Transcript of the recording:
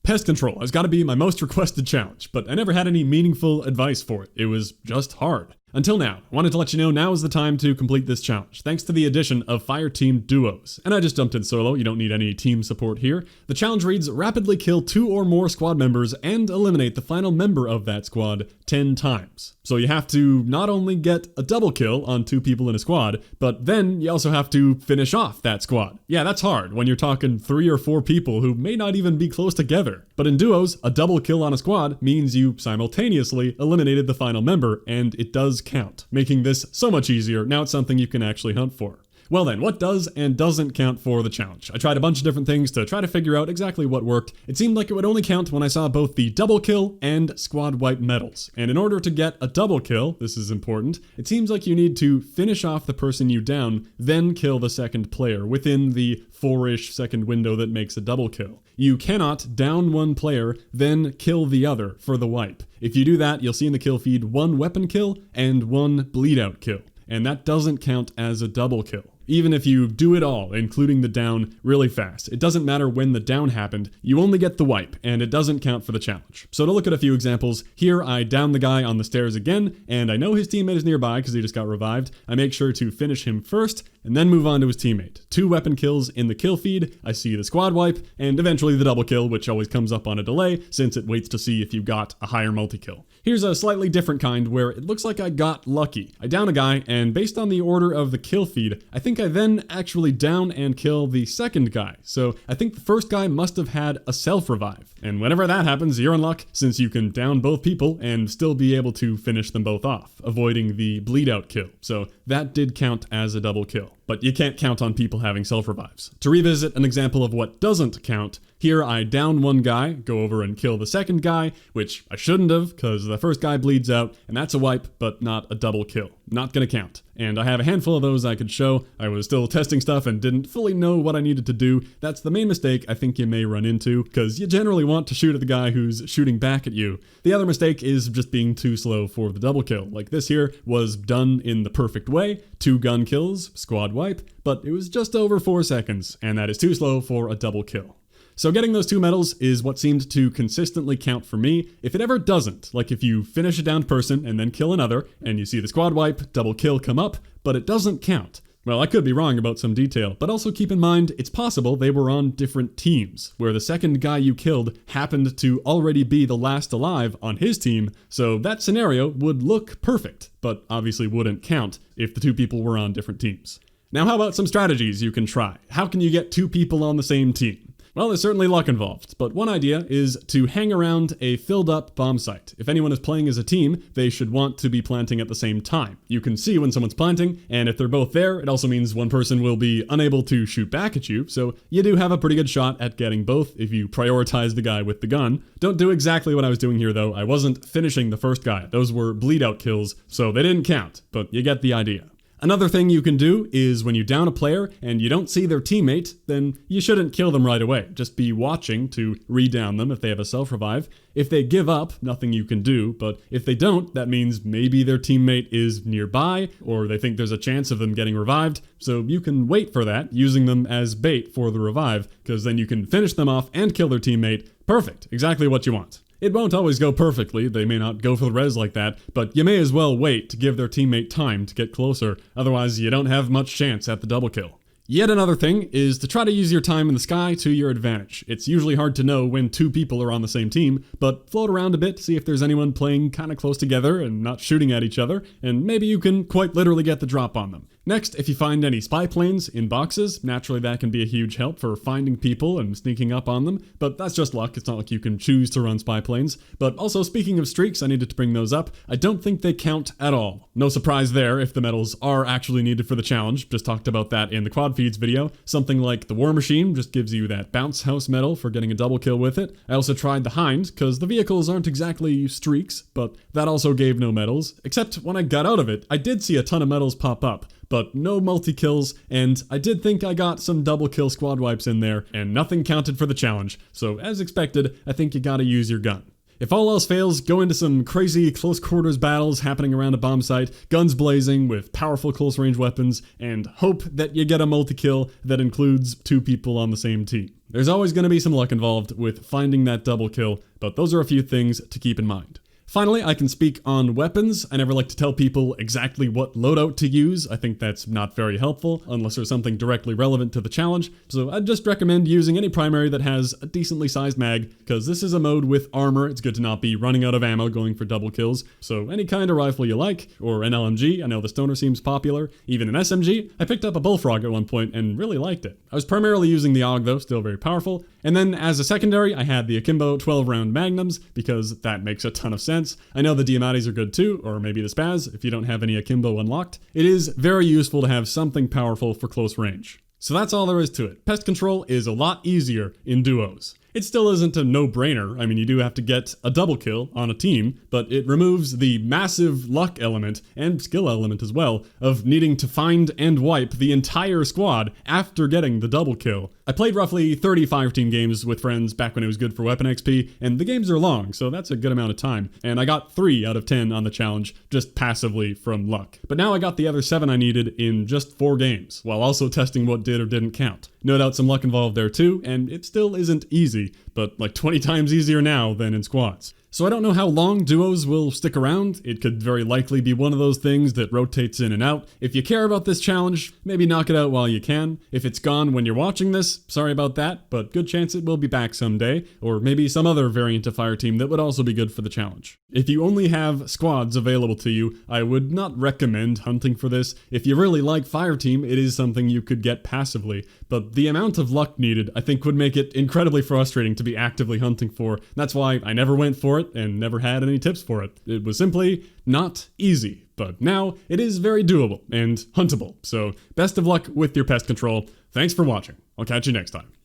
Pest Control has got to be my most requested challenge, but I never had any meaningful advice for it. It was just hard. Until now, I wanted to let you know now is the time to complete this challenge, thanks to the addition of Fireteam Duos. And I just jumped in solo, you don't need any team support here. The challenge reads, rapidly kill 2 or more squad members and eliminate the final member of that squad 10 times. So you have to not only get a double kill on 2 people in a squad, but then you also have to finish off that squad. Yeah, that's hard when you're talking 3 or 4 people who may not even be close together. But in duos, a double kill on a squad means you simultaneously eliminated the final member, and it does count, making this so much easier. Now it's something you can actually hunt for. Well then, what does and doesn't count for the challenge? I tried a bunch of different things to try to figure out exactly what worked. It seemed like it would only count when I saw both the double kill and squad wipe medals. And in order to get a double kill, this is important, it seems like you need to finish off the person you down, then kill the second player within the 4-ish second window that makes a double kill. You cannot down one player, then kill the other for the wipe. If you do that, you'll see in the kill feed 1 weapon kill and 1 bleed out kill. And that doesn't count as a double kill. Even if you do it all, including the down, really fast, it doesn't matter when the down happened, you only get the wipe, and it doesn't count for the challenge. So to look at a few examples, here I down the guy on the stairs again, and I know his teammate is nearby because he just got revived. I make sure to finish him first, and then move on to his teammate. 2 weapon kills in the kill feed, I see the squad wipe, and eventually the double kill, which always comes up on a delay, since it waits to see if you got a higher multi-kill. Here's a slightly different kind where it looks like I got lucky. I down a guy, and based on the order of the kill feed, I think I then actually down and kill the second guy. So I think the first guy must have had a self-revive. And whenever that happens, you're in luck, since you can down both people and still be able to finish them both off, avoiding the bleed out kill. So that did count as a double kill. But you can't count on people having self-revives. To revisit an example of what doesn't count, here I down one guy, go over and kill the second guy, which I shouldn't have, because the first guy bleeds out, and that's a wipe, but not a double kill. Not gonna count. And I have a handful of those I could show. I was still testing stuff and didn't fully know what I needed to do. That's the main mistake I think you may run into, because you generally want to shoot at the guy who's shooting back at you. The other mistake is just being too slow for the double kill. Like this here was done in the perfect way, 2 gun kills, squad wipe, but it was just over 4 seconds, and that is too slow for a double kill. So getting those 2 medals is what seemed to consistently count for me. If it ever doesn't, like if you finish a downed person and then kill another, and you see the squad wipe, double kill come up, but it doesn't count. Well, I could be wrong about some detail, but also keep in mind, it's possible they were on different teams, where the second guy you killed happened to already be the last alive on his team, so that scenario would look perfect, but obviously wouldn't count if the 2 people were on different teams. Now how about some strategies you can try? How can you get 2 people on the same team? Well, there's certainly luck involved, but one idea is to hang around a filled up bomb site. If anyone is playing as a team, they should want to be planting at the same time. You can see when someone's planting, and if they're both there, it also means one person will be unable to shoot back at you, so you do have a pretty good shot at getting both if you prioritize the guy with the gun. Don't do exactly what I was doing here though. I wasn't finishing the first guy. Those were bleed out kills, so they didn't count, but you get the idea. Another thing you can do is when you down a player and you don't see their teammate, then you shouldn't kill them right away. Just be watching to re-down them if they have a self-revive. If they give up, nothing you can do, but if they don't, that means maybe their teammate is nearby, or they think there's a chance of them getting revived, so you can wait for that, using them as bait for the revive, because then you can finish them off and kill their teammate. Perfect, exactly what you want. It won't always go perfectly, they may not go for the res like that, but you may as well wait to give their teammate time to get closer, otherwise you don't have much chance at the double kill. Yet another thing is to try to use your time in the sky to your advantage. It's usually hard to know when 2 people are on the same team, but float around a bit, see if there's anyone playing kinda close together and not shooting at each other, and maybe you can quite literally get the drop on them. Next, if you find any spy planes in boxes, naturally that can be a huge help for finding people and sneaking up on them, but that's just luck, it's not like you can choose to run spy planes. But also, speaking of streaks, I needed to bring those up, I don't think they count at all. No surprise there if the medals are actually needed for the challenge, just talked about that in the quad feeds video. Something like the War Machine just gives you that bounce house medal for getting a double kill with it. I also tried the Hind, because the vehicles aren't exactly streaks, but that also gave no medals, except when I got out of it, I did see a ton of medals pop up. But no multi-kills, and I did think I got some double kill squad wipes in there, and nothing counted for the challenge, so as expected, I think you gotta use your gun. If all else fails, go into some crazy close quarters battles happening around a bomb site, guns blazing with powerful close range weapons, and hope that you get a multi-kill that includes 2 people on the same team. There's always going to be some luck involved with finding that double kill, but those are a few things to keep in mind. Finally, I can speak on weapons. I never like to tell people exactly what loadout to use. I think that's not very helpful unless there's something directly relevant to the challenge. So I'd just recommend using any primary that has a decently sized mag, because this is a mode with armor. It's good to not be running out of ammo going for double kills. So any kind of rifle you like, or an LMG. I know the stoner seems popular. Even an SMG. I picked up a bullfrog at one point and really liked it. I was primarily using the AUG though, still very powerful. And then as a secondary, I had the Akimbo 12-round magnums, because that makes a ton of sense. I know the Diamatis are good too, or maybe the Spaz if you don't have any Akimbo unlocked. It is very useful to have something powerful for close range. So that's all there is to it. Pest Control is a lot easier in duos. It still isn't a no-brainer. I mean, you do have to get a double kill on a team, but it removes the massive luck element, and skill element as well, of needing to find and wipe the entire squad after getting the double kill. I played roughly 30 Fireteam games with friends back when it was good for weapon XP, and the games are long, so that's a good amount of time. And I got 3 out of 10 on the challenge, just passively from luck. But now I got the other 7 I needed in just 4 games, while also testing what did or didn't count. No doubt some luck involved there too, and it still isn't easy, but like 20 times easier now than in squads. So I don't know how long duos will stick around. It could very likely be one of those things that rotates in and out. If you care about this challenge, maybe knock it out while you can. If it's gone when you're watching this, sorry about that, but good chance it will be back someday, or maybe some other variant of Fireteam that would also be good for the challenge. If you only have squads available to you, I would not recommend hunting for this. If you really like Fireteam, it is something you could get passively, but the amount of luck needed, I think, would make it incredibly frustrating to be actively hunting for. That's why I never went for it and never had any tips for it. It was simply not easy, but now it is very doable and huntable. So best of luck with your pest control. Thanks for watching. I'll catch you next time.